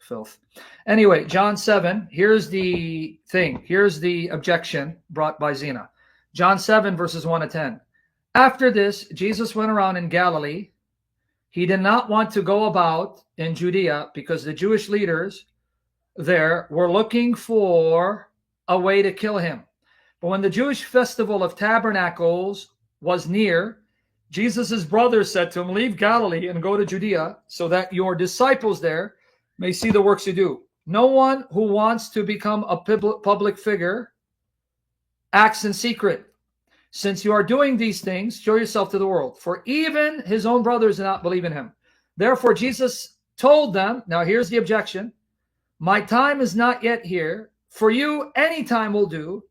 filth. Anyway, John 7, here's the thing. Here's the objection brought by Zena. John 7, verses 1 to 10. After this, Jesus went around in Galilee. He did not want to go about in Judea because the Jewish leaders there were looking for a way to kill him. But when the Jewish festival of tabernacles was near, Jesus' brothers said to him, leave Galilee and go to Judea so that your disciples there may see the works you do. No one who wants to become a public figure acts in secret. Since you are doing these things, show yourself to the world. For even his own brothers do not believe in him. Therefore, Jesus told them, now here's the objection, my time is not yet here. For you, any time will do.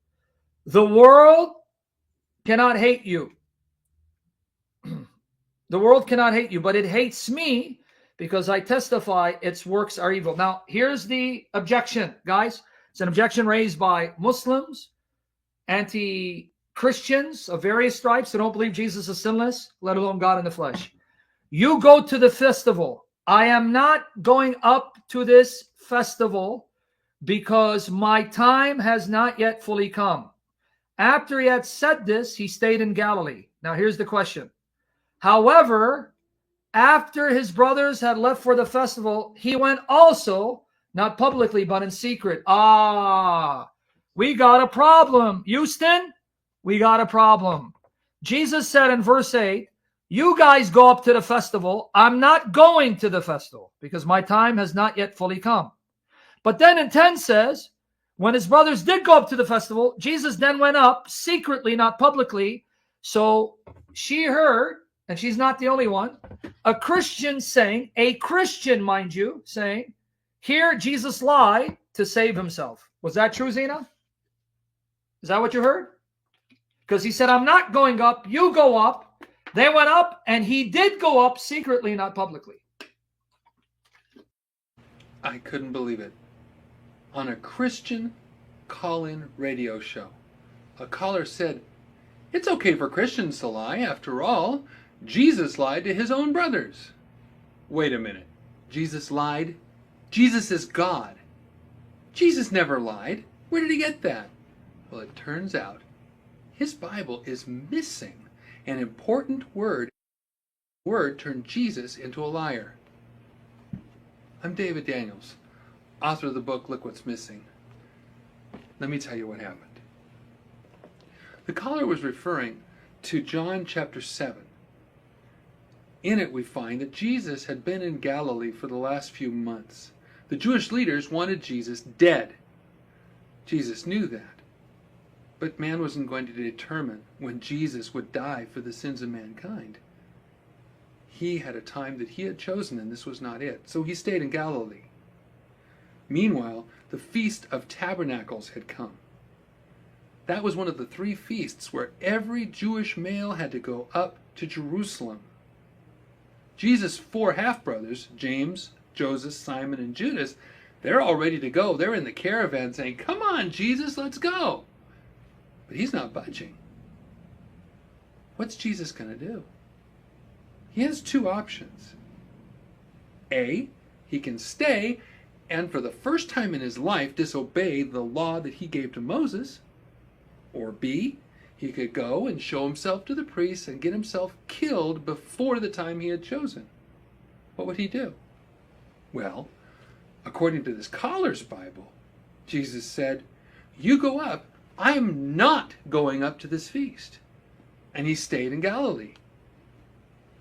The world cannot hate you. The world cannot hate you, but it hates me because I testify its works are evil. Now, here's the objection, guys. It's an objection raised by Muslims, anti-Christians of various stripes who don't believe Jesus is sinless, let alone God in the flesh. You go to the festival. I am not going up to this festival because my time has not yet fully come. After he had said this, he stayed in Galilee. Now, here's the question. However, after his brothers had left for the festival, he went also, not publicly, but in secret. We got a problem. Houston, we got a problem. Jesus said in verse 8, you guys go up to the festival. I'm not going to the festival because my time has not yet fully come. But then in 10 says, when his brothers did go up to the festival, Jesus then went up secretly, not publicly. So she heard, and she's not the only one, a Christian saying, a Christian, mind you, saying, here Jesus lied to save himself. Was that true, Zena? Is that what you heard? Because he said, I'm not going up, you go up. They went up, and he did go up secretly, not publicly. I couldn't believe it. On a Christian call-in radio show, a caller said, it's okay for Christians to lie. After all, Jesus lied to his own brothers. Wait a minute. Jesus lied? Jesus is God. Jesus never lied. Where did he get that? Well, it turns out his Bible is missing an important word. The word turned Jesus into a liar. I'm David Daniels, author of the book, Look What's Missing. Let me tell you what happened. The caller was referring to John chapter 7. In it we find that Jesus had been in Galilee for the last few months. The Jewish leaders wanted Jesus dead. Jesus knew that. But man wasn't going to determine when Jesus would die for the sins of mankind. He had a time that he had chosen, and this was not it. So he stayed in Galilee. Meanwhile, the Feast of Tabernacles had come. That was one of the 3 feasts where every Jewish male had to go up to Jerusalem. Jesus' 4 half-brothers, James, Joseph, Simon, and Judas, they're all ready to go. They're in the caravan saying, come on, Jesus, let's go. But he's not budging. What's Jesus going to do? He has 2 options. A, he can stay and for the first time in his life disobey the law that he gave to Moses. Or B, he could go and show himself to the priests and get himself killed before the time he had chosen. What would he do? Well, according to this caller's Bible, Jesus said, you go up, I'm not going up to this feast. And he stayed in Galilee.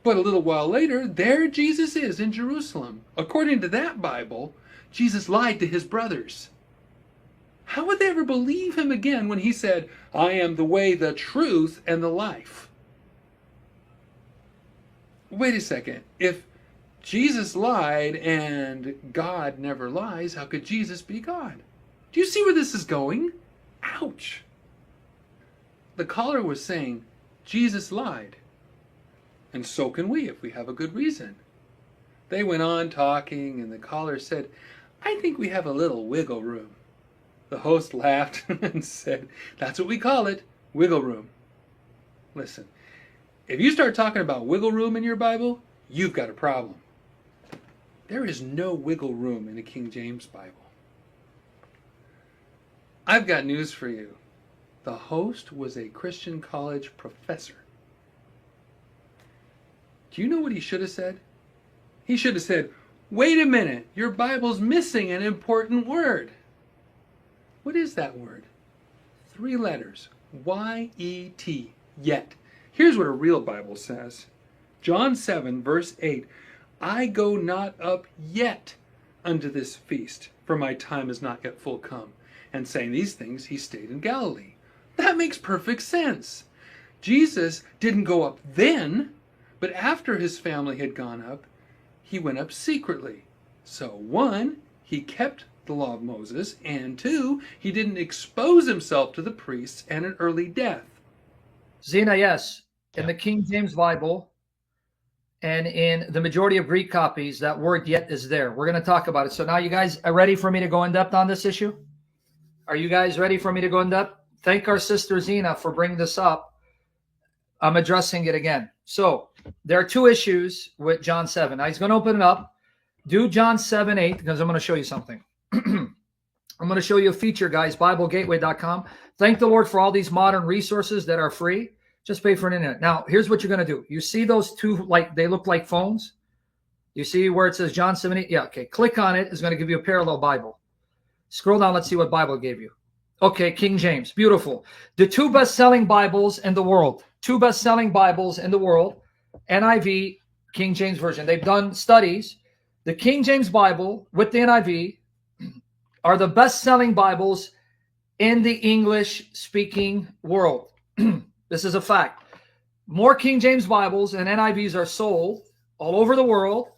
But a little while later, there Jesus is in Jerusalem. According to that Bible, Jesus lied to his brothers. How would they ever believe him again when he said, I am the way, the truth, and the life? Wait a second. If Jesus lied and God never lies, how could Jesus be God? Do you see where this is going? Ouch. The caller was saying, Jesus lied. And so can we if we have a good reason. They went on talking, and the caller said, I think we have a little wiggle room. The host laughed and said, that's what we call it, wiggle room. Listen, if you start talking about wiggle room in your Bible, you've got a problem. There is no wiggle room in the King James Bible. I've got news for you. The host was a Christian college professor. Do you know what he should have said? He should have said, "Wait a minute, your Bible's missing an important word." What is that word? 3 letters. Y-E-T. Yet. Here's what a real Bible says. John 7, verse 8. "I go not up yet unto this feast, for my time is not yet full come." And saying these things, he stayed in Galilee. That makes perfect sense. Jesus didn't go up then, but after his family had gone up, he went up secretly. So 1, he kept the law of Moses, and 2, he didn't expose himself to the priests and an early death. Zena, yes. In the King James Bible and in the majority of Greek copies, that word "yet" is there. We're going to talk about it. So now you guys are ready for me to go in depth on this issue? Are you guys ready for me to go in depth? Thank our sister Zena for bringing this up. I'm addressing it again. So there are 2 issues with John 7. Now he's going to open it up. Do John 7:8 because I'm going to show you something. I'm going to show you a feature, guys, BibleGateway.com. Thank the Lord for all these modern resources that are free. Just pay for an internet. Now, here's what you're going to do. You see those 2, like they look like phones? You see where it says John 7:8? Yeah, okay. Click on it. It's going to give you a parallel Bible. Scroll down. Let's see what Bible it gave you. Okay, King James. Beautiful. The 2 best-selling Bibles in the world. 2 best-selling Bibles in the world. NIV, King James Version. They've done studies. The King James Bible with the NIV are the best-selling Bibles in the English-speaking world. This is a fact. More King James Bibles and NIVs are sold all over the world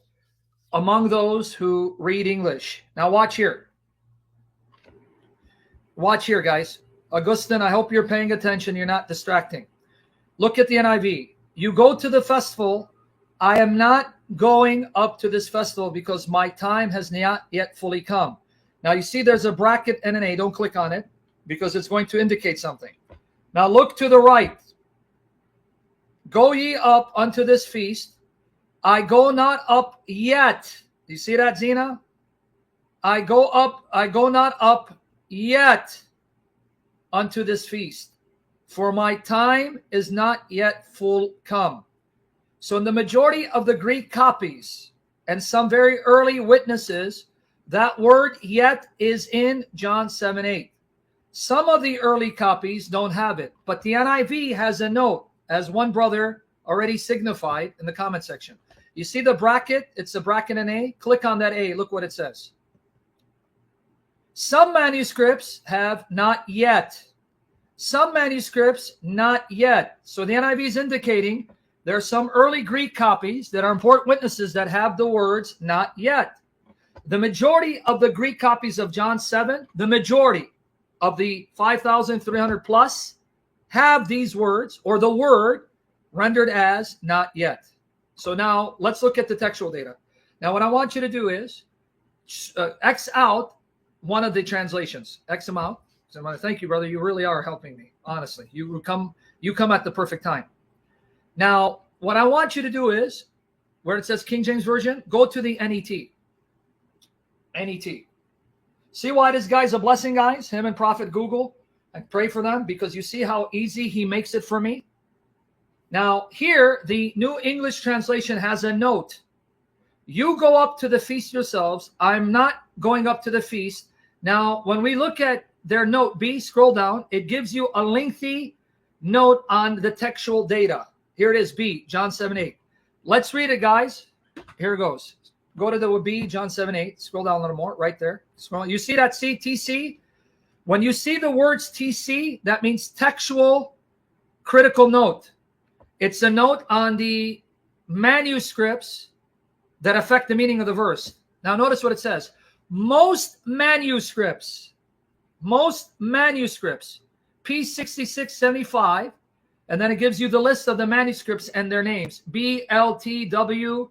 among those who read English. Now watch here. Watch here, guys. Augustine, I hope you're paying attention. You're not distracting. Look at the NIV. You go to the festival. I am not going up to this festival because my time has not yet fully come. Now you see there's a bracket and an A. Don't click on it because it's going to indicate something. Now look to the right. Go ye up unto this feast. I go not up yet. Do you see that, Zena? I go not up yet unto this feast, for my time is not yet full come. So in the majority of the Greek copies and some very early witnesses, that word "yet" is in John 7:8. Some of the early copies don't have it, but the NIV has a note, as one brother already signified in the comment section. You see the bracket? It's a bracket and A. Click on that A. Look what it says. Some manuscripts have "not yet." Some manuscripts "not yet." So the NIV is indicating there are some early Greek copies that are important witnesses that have the words "not yet." The majority of the Greek copies of John 7, the majority of the 5,300 plus have these words or the word rendered as "not yet." So now let's look at the textual data. Now what I want you to do is X out one of the translations. X them out. So I want to thank you, brother. You really are helping me. Honestly, you come at the perfect time. Now, what I want you to do is, where it says King James Version, go to the NET. NET. See why this guy's a blessing, guys? Him and Prophet Google. I pray for them because you see how easy he makes it for me. Now, here, the New English Translation has a note. You go up to the feast yourselves. I'm not going up to the feast. Now, when we look at their note B, scroll down, it gives you a lengthy note on the textual data. Here it is, B, John 7:8. Let's read it, guys. Here it goes. Go to the B, John 7:8. Scroll down a little more, right there. Scroll. You see that C, TC? When you see the words TC, that means textual critical note. It's a note on the manuscripts that affect the meaning of the verse. Now notice what it says. Most manuscripts, P6675, and then it gives you the list of the manuscripts and their names. B, L, T, W,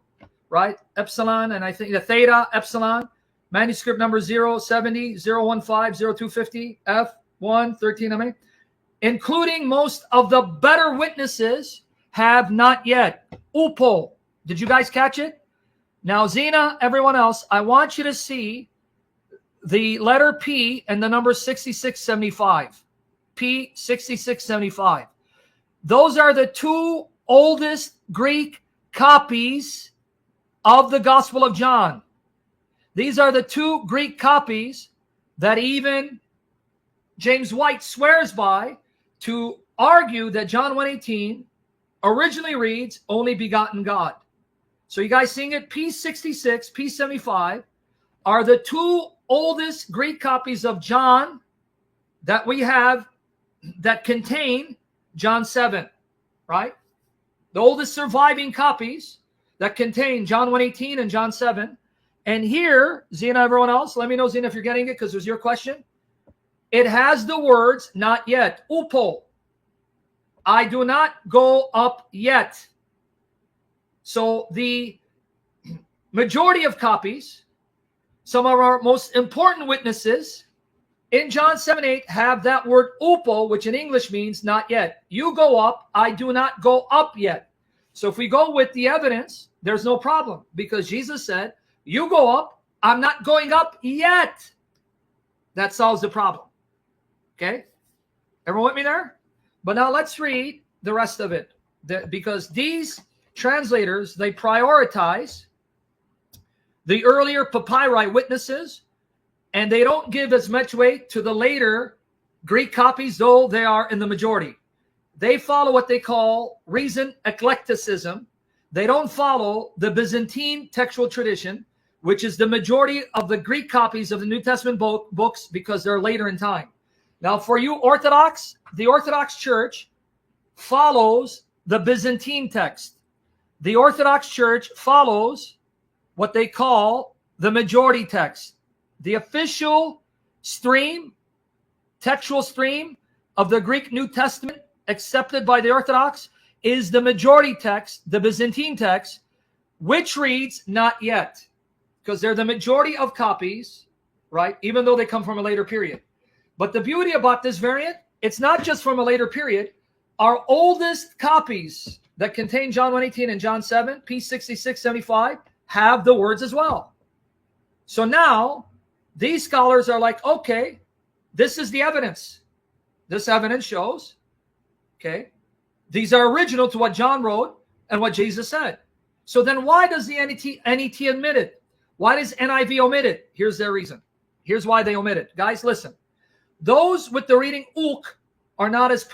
right? Epsilon, and I think the Theta, Epsilon. Manuscript number 070, 015, 0250, F1, 13, MA. Including most of the better witnesses have not yet. Upo. Did you guys catch it? Now, Zena, everyone else, I want you to see the letter P and the number 6675. P 6675. Those are the two oldest Greek copies of the Gospel of John. These are the two Greek copies that even James White swears by to argue that John 1:18 originally reads only begotten God. So you guys seeing it? P66, P75 are the two oldest Greek copies of John that we have that contain John 7, right? The oldest surviving copies that contain John 1:18 and John 7. And here, Zena, everyone else, let me know, Zena, if you're getting it, because it was your question. It has the words, not yet, upo. I do not go up yet. So the majority of copies, some of our most important witnesses in John 7:8 have that word upo, which in English means not yet. You go up, I do not go up yet. So if we go with the evidence, there's no problem, because Jesus said, you go up, I'm not going up yet. That solves the problem. Okay? Everyone with me there? But now let's read the rest of it, because these translators, they prioritize the earlier papyri witnesses, and they don't give as much weight to the later Greek copies, though they are in the majority. They follow what they call recent eclecticism. They don't follow the Byzantine textual tradition, which is the majority of the Greek copies of the New Testament books, because they're later in time. Now, for you Orthodox, the Orthodox Church follows the Byzantine text. The Orthodox Church follows what they call the majority text. The official stream, textual stream of the Greek New Testament accepted by the Orthodox is the majority text, the Byzantine text, which reads not yet, because they're the majority of copies, right? Even though they come from a later period. But the beauty about this variant, it's not just from a later period. Our oldest copies that contain John 1:18 and John 7, P6675, have the words as well. So now these scholars are like, okay, this is the evidence. This evidence shows, okay, these are original to what John wrote and what Jesus said. So then why does the NET omit it? Why does NIV omit it? Here's their reason. Here's why they omit it. Guys, listen. Those with the reading uk are not as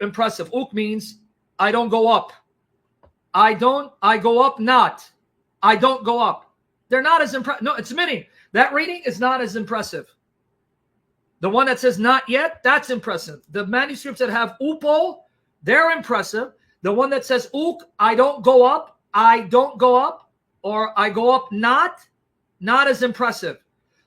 impressive. Uk means I don't go up. I go up not. I don't go up. They're not as impressive. No, it's meaning. That reading is not as impressive. The one that says not yet, that's impressive. The manuscripts that have upo, they're impressive. The one that says uk, I don't go up, or I go up not as impressive.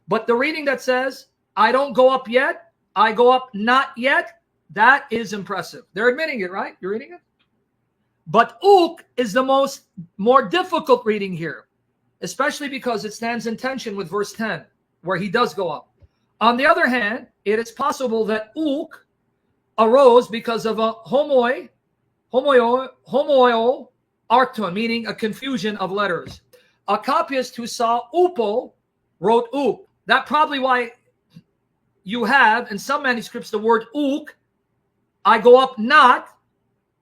But the reading that says I don't go up yet, I go up not yet, that is impressive. They're admitting it, right? You're reading it? But uk is the more difficult reading here, especially because it stands in tension with verse 10, where he does go up. On the other hand, it is possible that uk arose because of a homoio arcton, meaning a confusion of letters. A copyist who saw upo wrote uk. That's probably why you have in some manuscripts the word uk, I go up not,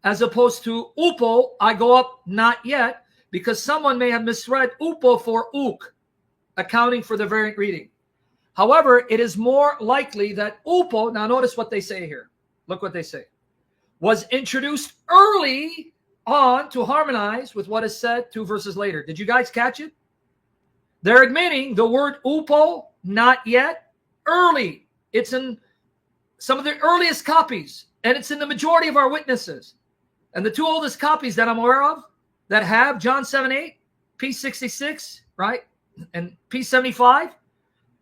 as opposed to upo, I go up not yet, because someone may have misread upo for uk, accounting for the variant reading. However, it is more likely that upo, now notice what they say here. Look what they say. Was introduced early on to harmonize with what is said 2 verses later. Did you guys catch it? They're admitting the word upo, not yet, early. It's in some of the earliest copies, and it's in the majority of our witnesses. And the two oldest copies that I'm aware of that have John 7:8, P66, right, and P75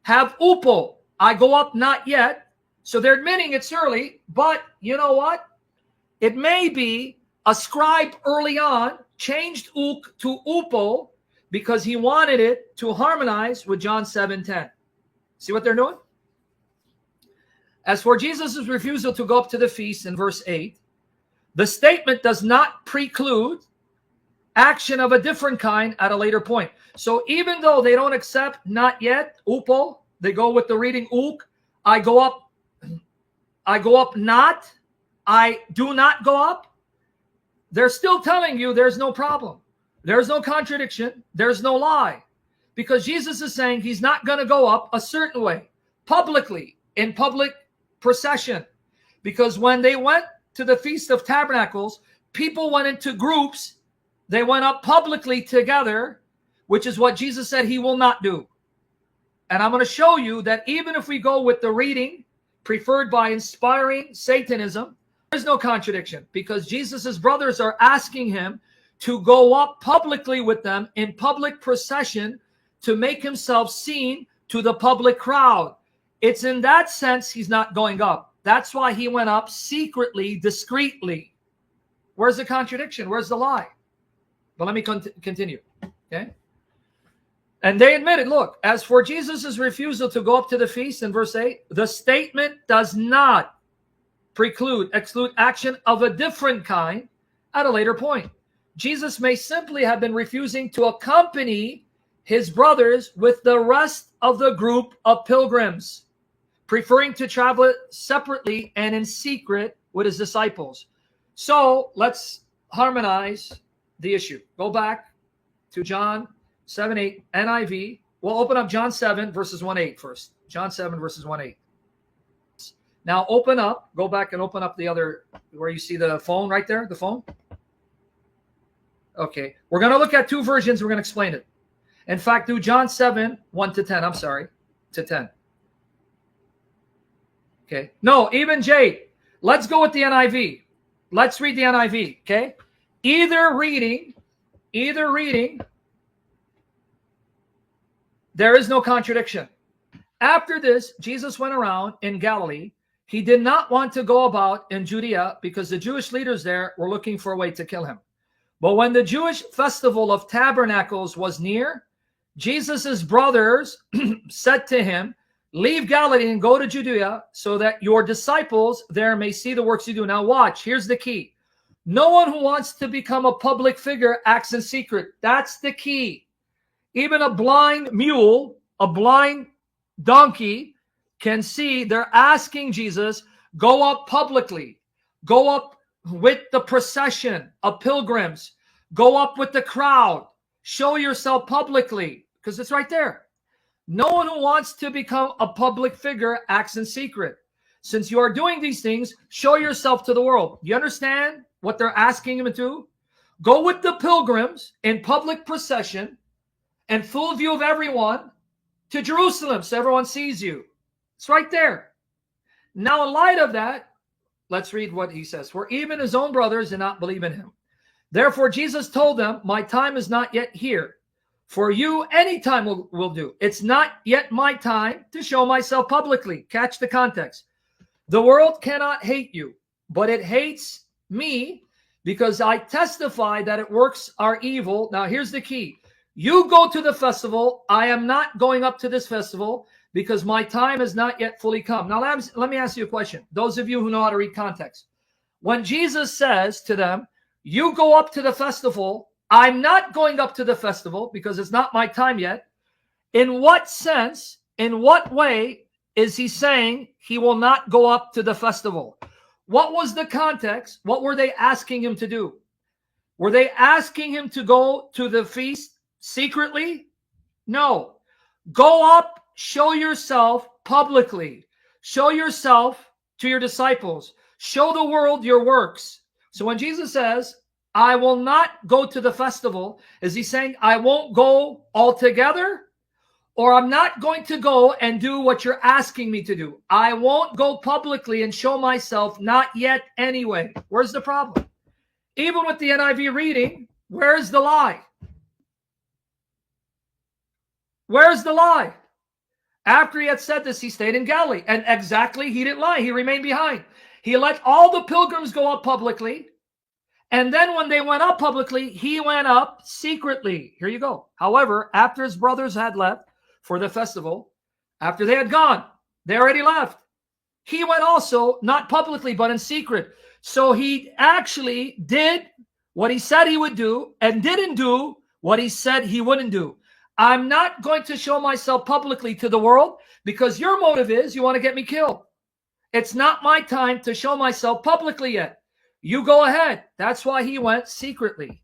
have upo, I go up not yet. So they're admitting it's early, but you know what? It may be a scribe early on changed uk to upo because he wanted it to harmonize with John 7:10. See what they're doing? As for Jesus' refusal to go up to the feast in verse 8, the statement does not preclude action of a different kind at a later point. So even though they don't accept not yet, upo, they go with the reading uk, I go up not, I do not go up. They're still telling you there's no problem. There's no contradiction. There's no lie. Because Jesus is saying he's not going to go up a certain way, publicly, in public procession. Because when they went to the Feast of Tabernacles, people went into groups. They went up publicly together, which is what Jesus said he will not do. And I'm going to show you that even if we go with the reading preferred by inspiring Satanism, there's no contradiction, because Jesus's brothers are asking him to go up publicly with them in public procession to make himself seen to the public crowd. It's in that sense he's not going up. That's why he went up secretly, discreetly. Where's the contradiction? Where's the lie? But let me continue. Okay. And they admitted, look, as for Jesus' refusal to go up to the feast in verse 8, the statement does not exclude action of a different kind at a later point. Jesus may simply have been refusing to accompany his brothers with the rest of the group of pilgrims, preferring to travel separately and in secret with his disciples. So let's harmonize the issue. Go back to John 7:8 NIV. We'll open up John 7 verses 1:8 first. John 7 verses 1:8. Now open up, go back and open up the other, where you see the phone right there, the phone. Okay, we're going to look at two versions. We're going to explain it. In fact, do John 7, 1 to 10. I'm sorry, to 10. Okay, no, even Jade. Let's go with the NIV. Let's read the NIV, okay? Either reading, there is no contradiction. After this, Jesus went around in Galilee. He did not want to go about in Judea because the Jewish leaders there were looking for a way to kill him. But when the Jewish festival of tabernacles was near, Jesus' brothers said to him, leave Galilee and go to Judea so that your disciples there may see the works you do. Now watch, here's the key. No one who wants to become a public figure acts in secret. That's the key. Even a blind mule, a blind donkey can see. They're asking Jesus, go up publicly, go up with the procession of pilgrims, go up with the crowd, show yourself publicly, because it's right there. No one who wants to become a public figure acts in secret. Since you are doing these things, show yourself to the world. You understand what they're asking him to do? Go with the pilgrims in public procession and full view of everyone to Jerusalem so everyone sees you. It's right there. Now, in light of that, let's read what he says. For even his own brothers did not believe in him. Therefore, Jesus told them, my time is not yet here. For you, any time will do. It's not yet my time to show myself publicly. Catch the context. The world cannot hate you, but it hates me because I testify that its works are evil. Now, here's the key. You go to the festival. I am not going up to this festival because my time has not yet fully come. Now, let me ask you a question. Those of you who know how to read context. When Jesus says to them, you go up to the festival, I'm not going up to the festival because it's not my time yet. In what sense, in what way is he saying he will not go up to the festival? What was the context? What were they asking him to do? Were they asking him to go to the feast secretly? No. Go up, show yourself publicly. Show yourself to your disciples. Show the world your works. So when Jesus says, I will not go to the festival, is he saying I won't go altogether? Or I'm not going to go and do what you're asking me to do. I won't go publicly and show myself, not yet anyway. Where's the problem? Even with the NIV reading, where's the lie? Where's the lie? After he had said this, he stayed in Galilee. And exactly, he didn't lie. He remained behind. He let all the pilgrims go up publicly. And then when they went up publicly, he went up secretly. Here you go. However, after his brothers had left for the festival, after they had gone, they already left. He went also, not publicly, but in secret. So he actually did what he said he would do and didn't do what he said he wouldn't do. I'm not going to show myself publicly to the world because your motive is you want to get me killed. It's not my time to show myself publicly yet. You go ahead. That's why he went secretly.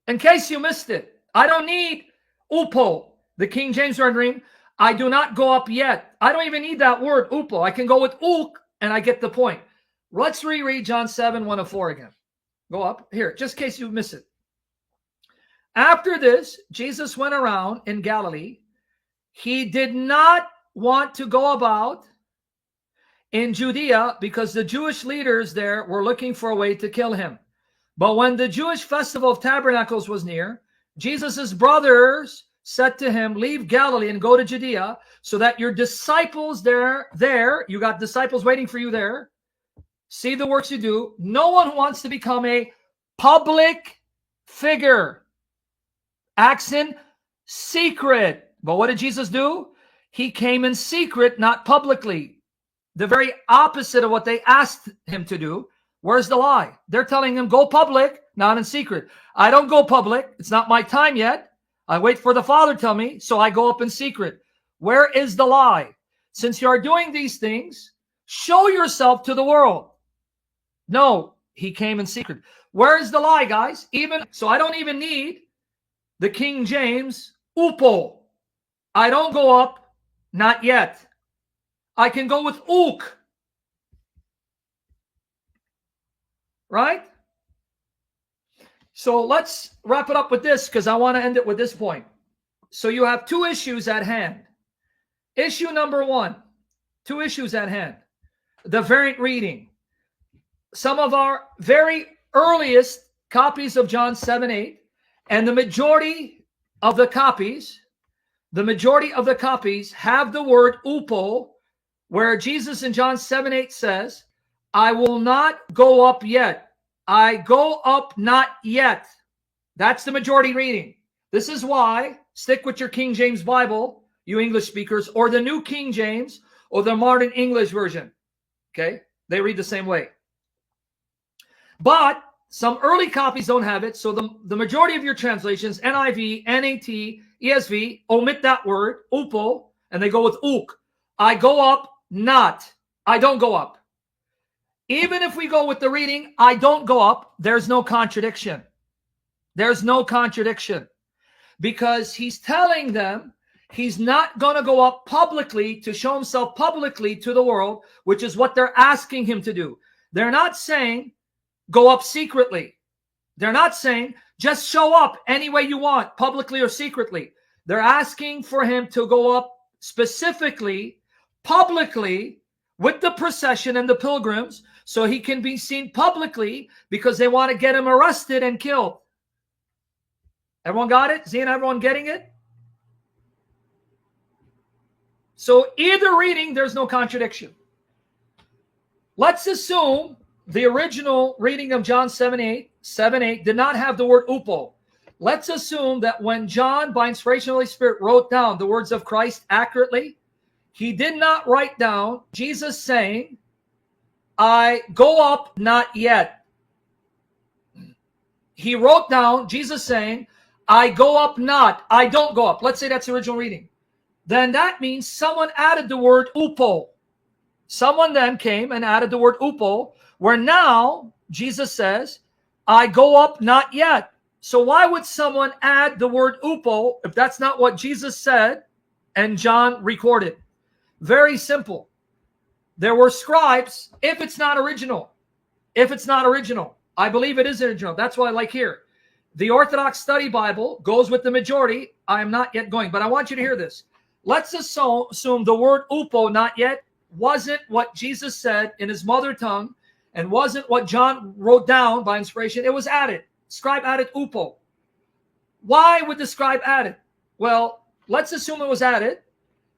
In case you missed it, I don't need upo, the King James rendering. I do not go up yet. I don't even need that word, upo. I can go with uk, and I get the point. Let's reread John 7, 1-4 again. Go up here, just in case you miss it. After this, Jesus went around in Galilee. He did not want to go about in Judea because the Jewish leaders there were looking for a way to kill him. But when the Jewish festival of tabernacles was near, Jesus' brothers said to him, leave Galilee and go to Judea so that your disciples there, you got disciples waiting for you there, see the works you do. No one wants to become a public figure. Acts in secret. But what did Jesus do? He came in secret, not publicly. The very opposite of what they asked him to do. Where's the lie? They're telling him, go public, not in secret. I don't go public. It's not my time yet. I wait for the Father to tell me, so I go up in secret. Where is the lie? Since you are doing these things, show yourself to the world. No, he came in secret. Where is the lie, guys? So I don't even need the King James upo. I don't go up, not yet. I can go with uk. Right? So let's wrap it up with this because I want to end it with this point. So you have two issues at hand. Issue number one, two issues at hand. The variant reading. Some of our very earliest copies of John 7:8, and the majority of the copies have the word upo, where Jesus in John 7:8 says, I will not go up yet. I go up not yet. That's the majority reading. This is why, stick with your King James Bible, you English speakers, or the New King James, or the Modern English Version. Okay? They read the same way. But some early copies don't have it, so the majority of your translations, NIV, NAT, ESV, omit that word, upo, and they go with uk. I go up not. I don't go up. Even if we go with the reading, I don't go up, there's no contradiction. There's no contradiction. Because he's telling them he's not going to go up publicly to show himself publicly to the world, which is what they're asking him to do. They're not saying go up secretly. They're not saying just show up any way you want, publicly or secretly. They're asking for him to go up specifically, publicly, with the procession and the pilgrims, so he can be seen publicly because they want to get him arrested and killed. Everyone got it? Seeing everyone getting it? So either reading, there's no contradiction. Let's assume the original reading of John 7:8 did not have the word upo. Let's assume that when John, by inspiration of the Holy Spirit, wrote down the words of Christ accurately, he did not write down Jesus saying, I go up not yet. He wrote down Jesus saying, I go up not. I don't go up. Let's say that's the original reading. Then that means someone added the word upo. Someone then came and added the word upo, where now Jesus says, I go up not yet. So why would someone add the word upo if that's not what Jesus said and John recorded? Very simple. There were scribes, if it's not original. I believe it is original. That's why I like here. The Orthodox Study Bible goes with the majority. I am not yet going, but I want you to hear this. Let's assume the word upo, not yet, wasn't what Jesus said in his mother tongue and wasn't what John wrote down by inspiration. It was added. Scribe added upo. Why would the scribe add it? Well, let's assume it was added.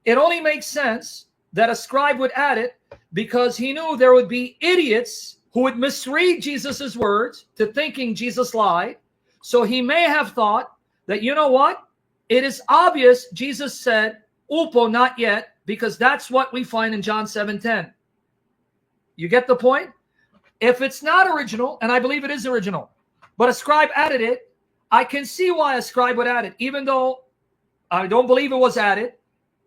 It only makes sense that a scribe would add it because he knew there would be idiots who would misread Jesus's words to thinking Jesus lied. So he may have thought that, you know what? It is obvious Jesus said, upo, not yet, because that's what we find in John 7:10. You get the point? If it's not original, and I believe it is original, but a scribe added it, I can see why a scribe would add it, even though I don't believe it was added,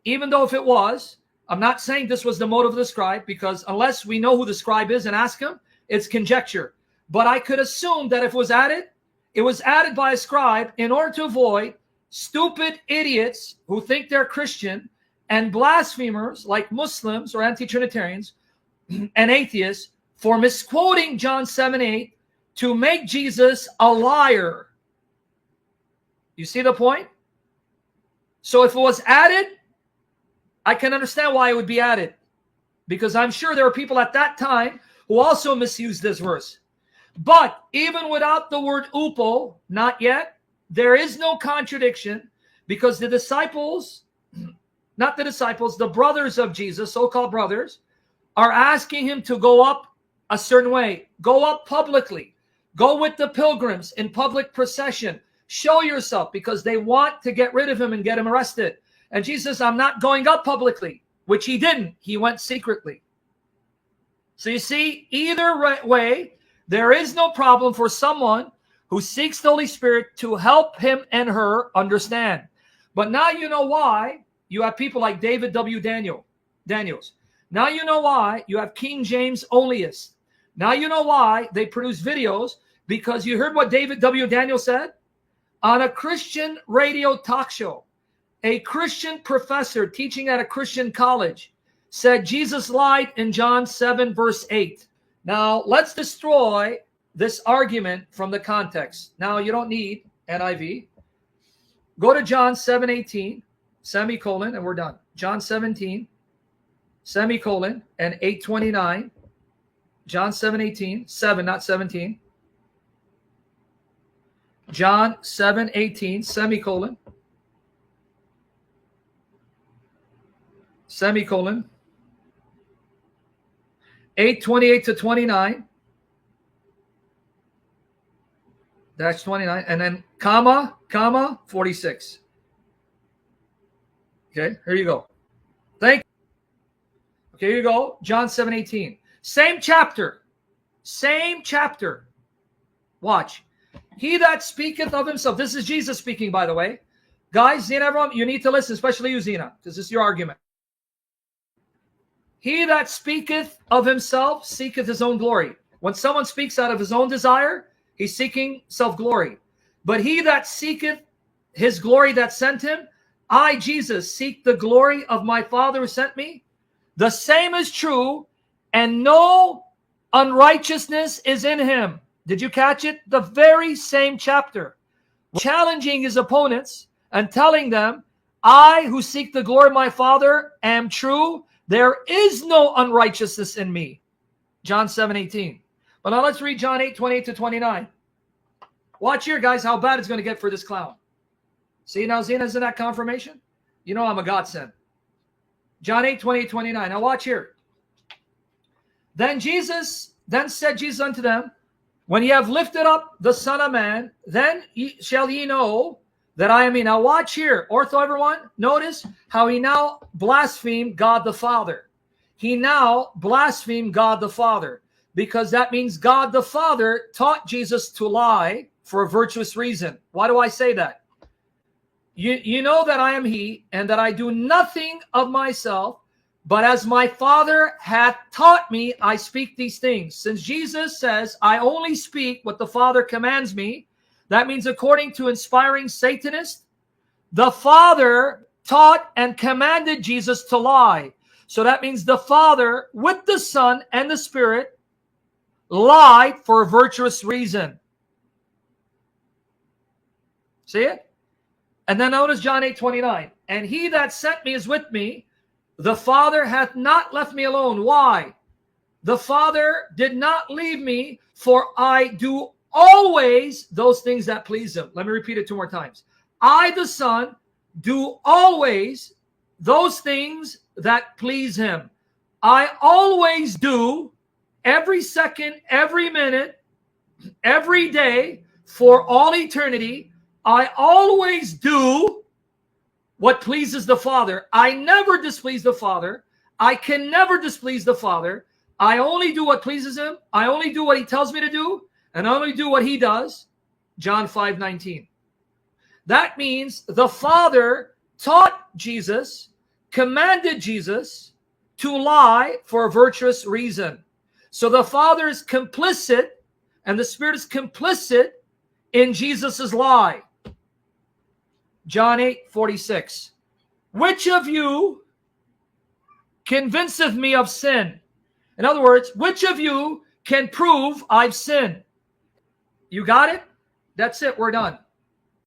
even though if it was, I'm not saying this was the motive of the scribe, because unless we know who the scribe is and ask him, it's conjecture. But I could assume that if it was added by a scribe in order to avoid stupid idiots who think they're Christian and blasphemers like Muslims or anti-Trinitarians and atheists for misquoting John 7:8 to make Jesus a liar. You see the point? So if it was added, I can understand why it would be added, because I'm sure there were people at that time who also misused this verse. But even without the word upo, not yet, there is no contradiction, because the disciples, not the disciples, the brothers of Jesus, so-called brothers, are asking him to go up a certain way. Go up publicly. Go with the pilgrims in public procession. Show yourself, because they want to get rid of him and get him arrested. And Jesus says, I'm not going up publicly, which he didn't. He went secretly. So you see, either way, there is no problem for someone who seeks the Holy Spirit to help him and her understand. But now you know why you have people like David W. Daniels. Now you know why you have King James Onlyists. Now you know why they produce videos, because you heard what David W. Daniels said on a Christian radio talk show. A Christian professor teaching at a Christian college said Jesus lied in John 7 verse 8. Now let's destroy this argument from the context. Now you don't need NIV. Go to John 7:18, semicolon, and we're done. John 17, semicolon, and 8:29. John 7:18, 7, not 17. John 7:18, semicolon, semicolon, 8:28 to 29. That's 29. And then comma, 46. Okay, here you go. Thank you. Okay, here you go. John 7:18. Same chapter. Same chapter. Watch. He that speaketh of himself. This is Jesus speaking, by the way. Guys, Zena, everyone, you need to listen, especially you, Zena, because this is your argument. He that speaketh of himself seeketh his own glory. When someone speaks out of his own desire, he's seeking self-glory. But he that seeketh his glory that sent him, I, Jesus, seek the glory of my Father who sent me. The same is true, and no unrighteousness is in him. Did you catch it? The very same chapter. Challenging his opponents and telling them, I who seek the glory of my Father am true. There is no unrighteousness in me. John 7:18. But now let's read John 8:28 to 29. Watch here, guys, how bad it's going to get for this clown. See now, Zena, isn't that confirmation? You know I'm a godsend. John 8:28, 29. Now watch here. Then said Jesus unto them, when ye have lifted up the Son of Man, then shall ye know that I am he. Now watch here. Ortho, everyone. Notice how he now blasphemed God the Father. He now blasphemed God the Father, because that means God the Father taught Jesus to lie for a virtuous reason. Why do I say that? You know that I am he, and that I do nothing of myself, but as my Father hath taught me, I speak these things. Since Jesus says, I only speak what the Father commands me, that means according to inspiring Satanists, the Father taught and commanded Jesus to lie. So that means the Father, with the Son and the Spirit, lied for a virtuous reason. See it? And then notice John 8:29. And he that sent me is with me. The Father hath not left me alone. Why? The Father did not leave me, for I do always those things that please him. Let me repeat it 2 more times. I, the Son, do always those things that please him. I always do, every second, every minute, every day, for all eternity. I always do what pleases the Father. I never displease the Father. I can never displease the Father. I only do what pleases him. I only do what he tells me to do, and I only do what he does. John 5:19. That means the Father taught Jesus, commanded Jesus to lie for a virtuous reason. So the Father is complicit and the Spirit is complicit in Jesus's lie. John 8:46. Which of you convinceth me of sin? In other words, which of you can prove I've sinned? You got it? That's it. We're done.